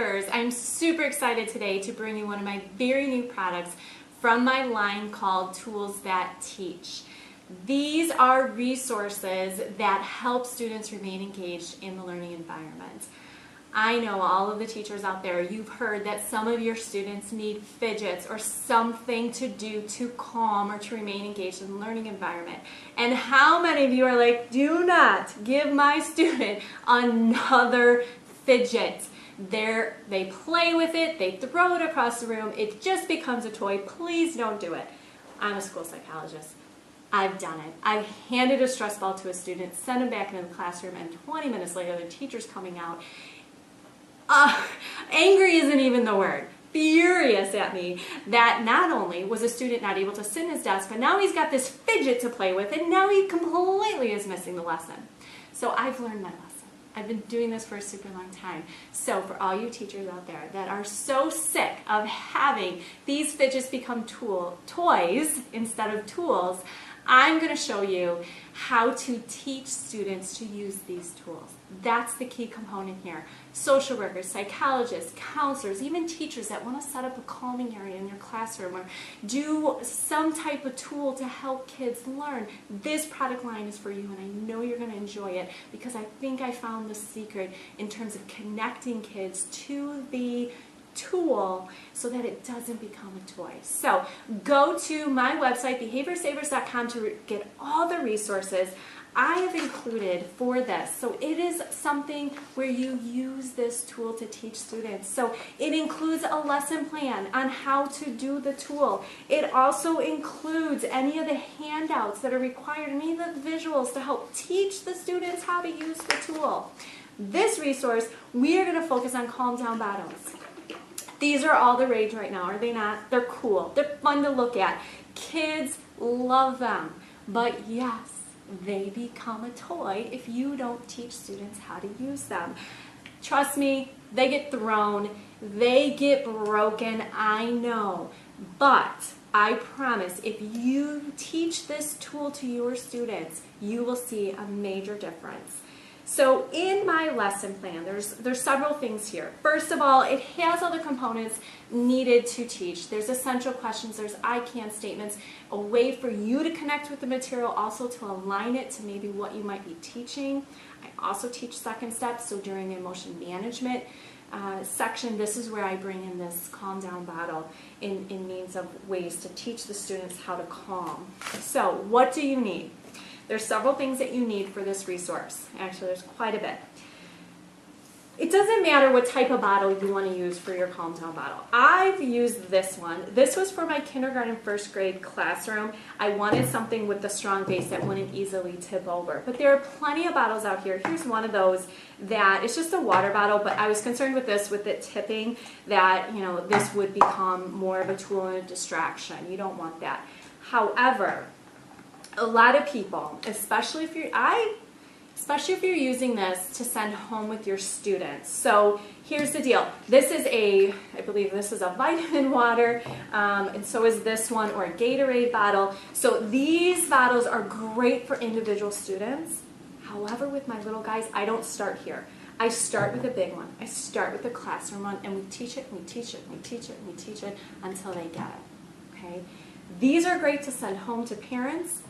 Savers. I'm super excited today to bring you one of my very new products from my line called Tools That Teach. These are resources that help students remain engaged in the learning environment. I know all of the teachers out there, you've heard that some of your students need fidgets or something to do to calm or to remain engaged in the learning environment. And how many of you are like, do not give my student another fidget? They play with it, they throw it across the room, it just becomes a toy. Please don't do it. I'm a school psychologist. I've done it. I've handed a stress ball to a student, sent him back into the classroom, and 20 minutes later the teacher's coming out. Angry isn't even the word. Furious at me that not only was a student not able to sit in his desk, but now he's got this fidget to play with, and now he completely is missing the lesson. So I've learned my lesson. I've been doing this for a super long time. So for all you teachers out there that are so sick of having these fidgets become toys instead of tools, I'm going to show you how to teach students to use these tools. That's the key component here. Social workers, psychologists, counselors, even teachers that want to set up a calming area in your classroom or do some type of tool to help kids learn. This product line is for you, and I know you're going to enjoy it because I think I found the secret in terms of connecting kids to the tool so that it doesn't become a toy. So go to my website, behaviorsavers.com, to get all the resources I have included for this. So it is something where you use this tool to teach students. So it includes a lesson plan on how to do the tool. It also includes any of the handouts that are required, any of the visuals to help teach the students how to use the tool. This resource, we are going to focus on calm down battles. These are all the rage right now, are they not? They're cool. They're fun to look at. Kids love them. But yes, they become a toy if you don't teach students how to use them. Trust me, they get thrown, they get broken, I know. But I promise, if you teach this tool to your students, you will see a major difference. So in my lesson plan, there's several things here. First of all, it has all the components needed to teach. There's essential questions, there's I can statements, a way for you to connect with the material, also to align it to maybe what you might be teaching. I also teach second steps, so during the emotion management section, this is where I bring in this calm down battle in means of ways to teach the students how to calm. So what do you need? There's several things that you need for this resource. Actually, there's quite a bit. It doesn't matter what type of bottle you want to use for your calm down bottle. I've used this one. This was for my kindergarten, first grade classroom. I wanted something with a strong base that wouldn't easily tip over. But there are plenty of bottles out here. Here's one of those that it's just a water bottle, but I was concerned with this, with it tipping, that this would become more of a tool and a distraction. You don't want that. However, a lot of people, especially if you're using this to send home with your students. So here's the deal. This is I believe this is a vitamin water, and so is this one, or a Gatorade bottle. So these bottles are great for individual students. However, with my little guys, I don't start here. I start with a big one. I start with the classroom one, and we teach it, and we teach it, and we teach it, and we teach it until they get it. Okay? These are great to send home to parents.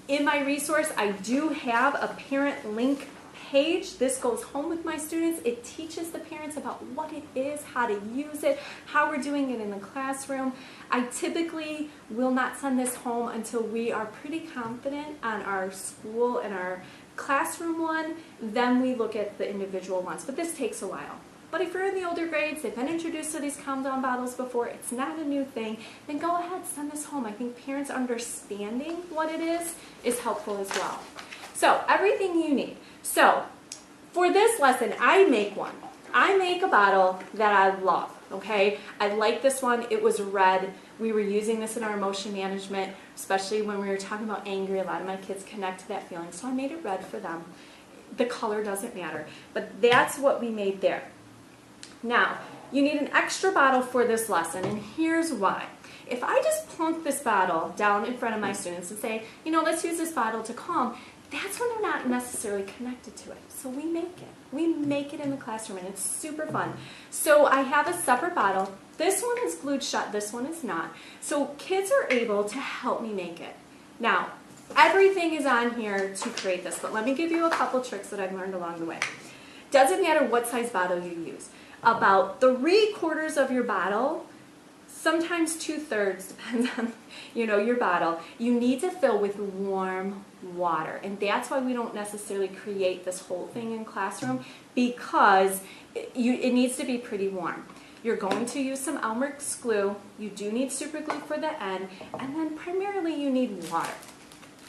In my resource, I do have a parent link page. This goes home with my students. It teaches the parents about what it is, how to use it, how we're doing it in the classroom. I typically will not send this home until we are pretty confident on our school and our classroom one. Then we look at the individual ones, but this takes a while. But if you're in the older grades, they've been introduced to these calm down bottles before, it's not a new thing, then go ahead, send this home. I think parents understanding what it is helpful as well. So everything you need. So for this lesson, I make one. I make a bottle that I love, okay? I like this one. It was red. We were using this in our emotion management, especially when we were talking about angry. A lot of my kids connect to that feeling, so I made it red for them. The color doesn't matter, but that's what we made there. Now, you need an extra bottle for this lesson, and here's why. If I just plunk this bottle down in front of my students and say, let's use this bottle to calm, that's when they're not necessarily connected to it. So we make it. We make it in the classroom, and it's super fun. So I have a separate bottle. This one is glued shut. This one is not. So kids are able to help me make it. Now, everything is on here to create this, but let me give you a couple tricks that I've learned along the way. Doesn't matter what size bottle you use. About 3/4 of your bottle, sometimes 2/3, depends on your bottle, you need to fill with warm water. And that's why we don't necessarily create this whole thing in classroom, because it needs to be pretty warm. You're going to use some Elmer's glue. You do need super glue for the end. And then primarily you need water.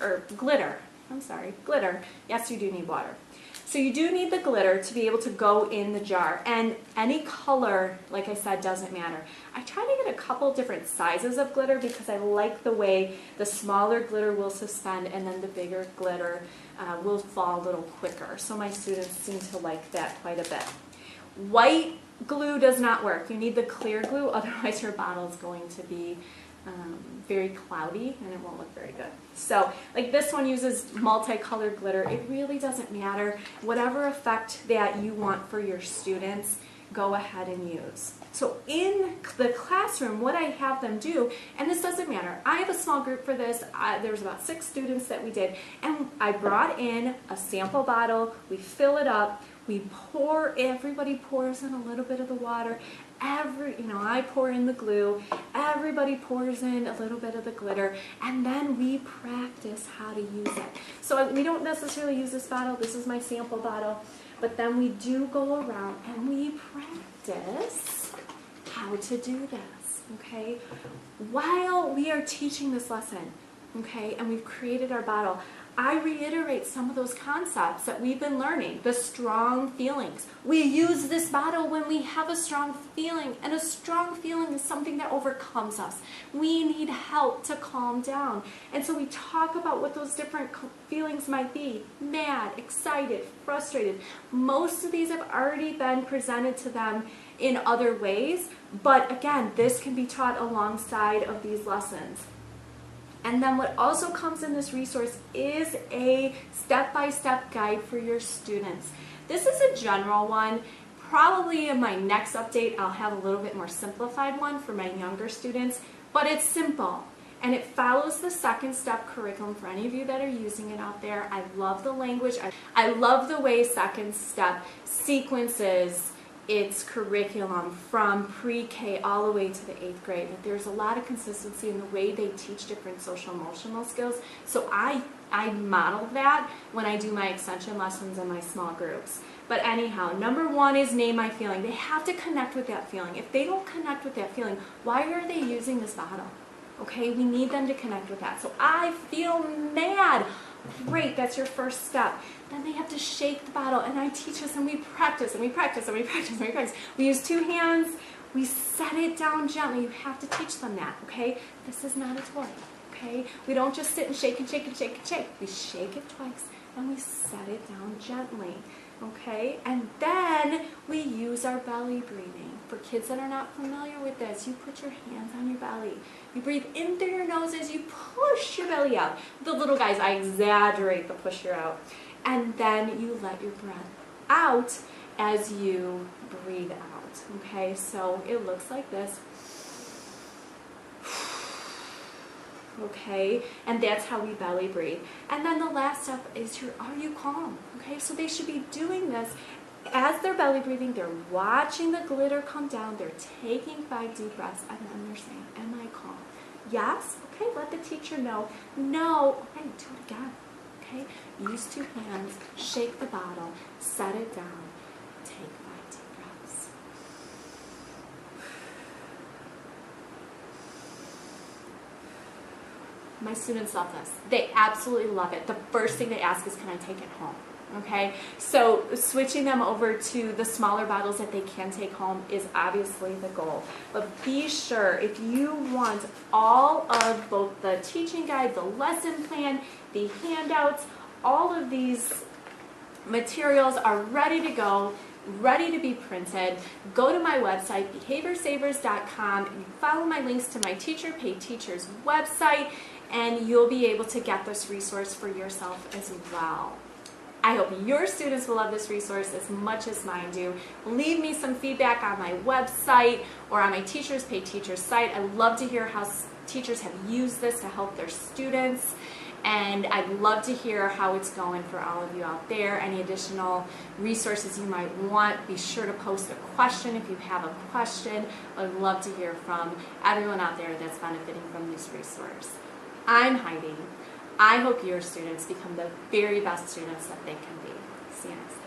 Or glitter. I'm sorry, glitter. Yes, you do need water. So you do need the glitter to be able to go in the jar. And any color, like I said, doesn't matter. I try to get a couple different sizes of glitter because I like the way the smaller glitter will suspend and then the bigger glitter will fall a little quicker. So my students seem to like that quite a bit. White glue does not work. You need the clear glue, otherwise your bottle is going to be very cloudy and it won't look very good. So like this one uses multicolored glitter. It really doesn't matter. Whatever effect that you want for your students, go ahead and use. So in the classroom, what I have them do, and this doesn't matter, I have a small group for this. There was about 6 students that we did, and I brought in a sample bottle. We fill it up. We pour, everybody pours in a little bit of the water. I pour in the glue. Everybody pours in a little bit of the glitter, and then we practice how to use it. So we don't necessarily use this bottle. This is my sample bottle, but then we do go around and we practice how to do this, okay? While we are teaching this lesson, okay, and we've created our bottle, I reiterate some of those concepts that we've been learning, the strong feelings. We use this bottle when we have a strong feeling, and a strong feeling is something that overcomes us. We need help to calm down. And so we talk about what those different feelings might be: mad, excited, frustrated. Most of these have already been presented to them in other ways, but again, this can be taught alongside of these lessons. And then what also comes in this resource is a step-by-step guide for your students. This is a general one. Probably in my next update, I'll have a little bit more simplified one for my younger students, but it's simple. And it follows the second step curriculum for any of you that are using it out there. I love the language. I love the way second step sequences its curriculum from pre-K all the way to the 8th grade. There's a lot of consistency in the way they teach different social emotional skills. So I model that when I do my extension lessons in my small groups. But anyhow, number 1 is name my feeling. They have to connect with that feeling. If they don't connect with that feeling, why are they using this bottle? Okay, we need them to connect with that. So I feel mad. Great, that's your first step. Then they have to shake the bottle, and I teach us, and we practice, and we practice, and we practice, and we practice. We use 2 hands. We set it down gently. You have to teach them that, okay? This is not a toy, okay? We don't just sit and shake and shake and shake and shake. We shake it twice, and we set it down gently, okay? And then we use our belly breathing. For kids that are not familiar with this, you put your hands on your belly. You breathe in through your nose as you push your belly out. The little guys, I exaggerate the pusher out. And then you let your breath out as you breathe out. Okay, so it looks like this. Okay, and that's how we belly breathe. And then the last step is are you calm? Okay, so they should be doing this as they're belly breathing. They're watching the glitter come down. They're taking 5 deep breaths, and then they're saying, am I calm? Yes? Okay, let the teacher know. No. Okay, do it again. Okay, use 2 hands, shake the bottle, set it down, take 5 deep breaths. My students love this. They absolutely love it. The first thing they ask is, can I take it home? Okay, so switching them over to the smaller bottles that they can take home is obviously the goal. But be sure, if you want all of both the teaching guide, the lesson plan, the handouts, all of these materials are ready to go, ready to be printed. Go to my website, behaviorsavers.com, and follow my links to my Teacher Pay Teachers website. and you'll be able to get this resource for yourself as well. I hope your students will love this resource as much as mine do. Leave me some feedback on my website or on my Teachers Pay Teachers site. I'd love to hear how teachers have used this to help their students. And I'd love to hear how it's going for all of you out there. Any additional resources you might want, be sure to post a question if you have a question. I'd love to hear from everyone out there that's benefiting from this resource. I'm Heidi. I hope your students become the very best students that they can be. See you next time.